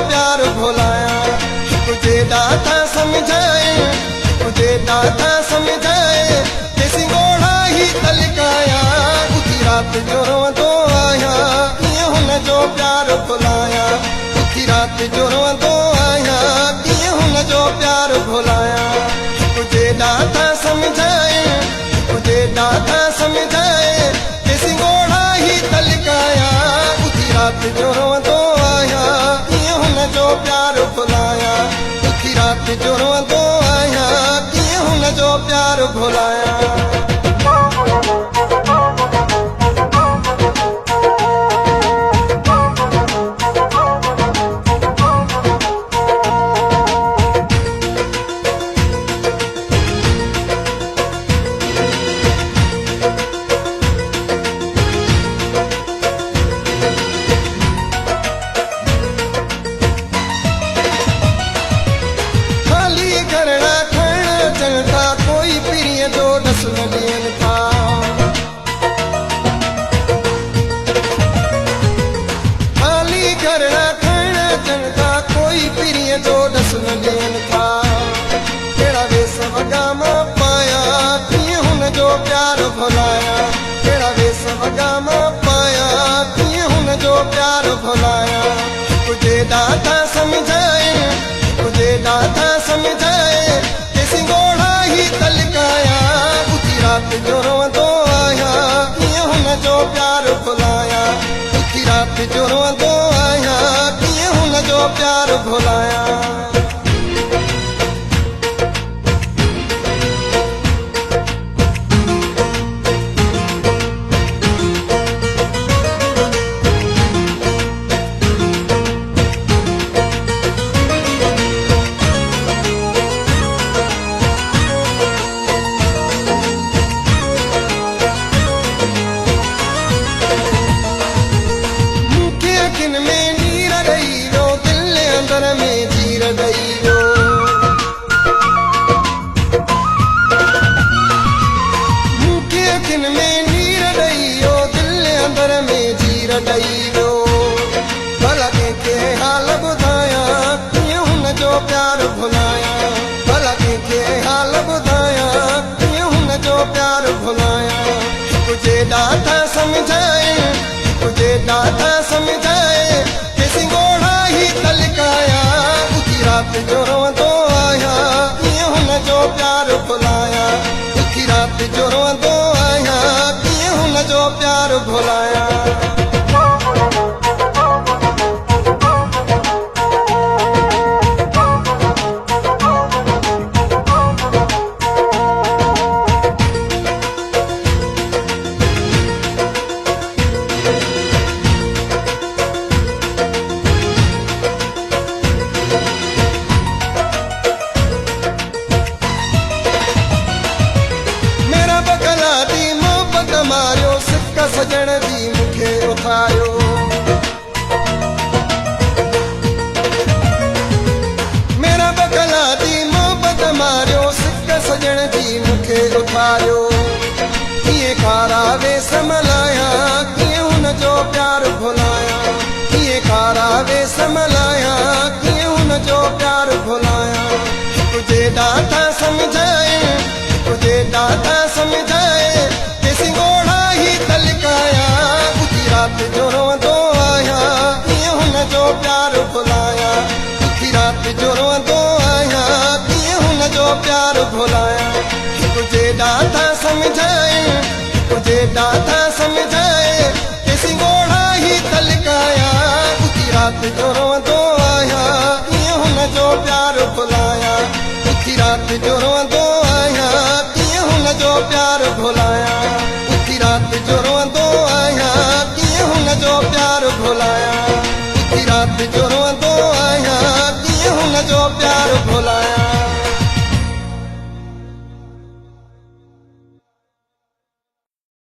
प्यार भुलाया। तुझे दाता समझाए, तुझे दाता समझाए, ते सिंगोड़ा ही तलकाया। उठी रात जो रोंदो आया, कीअं हुन जो प्यार भुलाया। उठी रात जो रोंदो आया, कीअं हुन जो प्यार भुलाया। तुझे दाता समझाए, तुझे दाता समझाए, ते सिंगोड़ा ही तलकाया। उठी रात जो रोंदो आया, कीअं हुन जो प्यार भुलाया। उठी रात जो रोंदो आया, कीअं हुन जो प्यार भुलाया। करना खाना चलता कोई प्रिय जो डस लियन था। खाली करना खाना चलता कोई प्रिय जो डस लियन था। केड़ा वेस वगामा पाया, कीअं हुन जो प्यार भुलाया। केड़ा वेस वगामा पाया, कीअं हुन जो प्यार भुलाया। तुझे दाता समझाए, तुझे दाता समझाए, ते सिंगोड़ा ही तलकाया। उठी रात जो रोंदो आया, कीअं हुन जो प्यार भुलाया। उठी रात जो रोंदो आया, कीअं हुन जो प्यार भुलाया। अखिन में नीर ॾेई वियो, दिल अंदर में जीर ॾेई वियो। मूंखे अखिन में नीर ॾेई वियो, दिल अंदर में जीर ॾेई वियो। भला कंहिंखे हाल ॿुधायां, कीअं हुन जो प्यार भुलाया। भला कंहिंखे हाल ॿुधायां, कीअं हुन जो प्यार भुलाया। तुझे दाता समझाए, तुझे दाता समझाए, ते सिंगोड़ा ही तलकाया। उठी रात जो रोंदो आया, कीअं हुन जो प्यार भुलाया। उठी रात जो रोंदो आया, कीअं हुन जो प्यार भुलाया। मारियो सिक सजण दी मूंखे उथारियो। मेरा बकला दी मोहबत मारियो, सिक सजण दी मूंखे उथारियो। कीअं खारा वेस मलाया, कीअं हुन जो प्यार भुलाया। कीअं खारा वेस मलाया, कीअं हुन जो प्यार भुलाया। तुझे दाता समझाए, तुझे दाता समझाए, ते सिंगोड़ा ही तलकाया। उठी रात जो रोंदो आया, कीअं हुन जो प्यार भुलाया। उठी रात जो रोंदो आया, कीअं हुन जो प्यार भुलाया। तुझे दाता समझाए, तुझे दाता समझाए, ते सिंगोड़ा ही तलकाया। उठी रात जो रोंदो आया, कीअं हुन जो प्यार भुलाया। उठी रात जो रोंदो आया, कीअं हुन जो प्यार भुलाया। उठी रात जो रोंदो आया, कीअं हुन जो प्यार भुलाया। उठी रात जो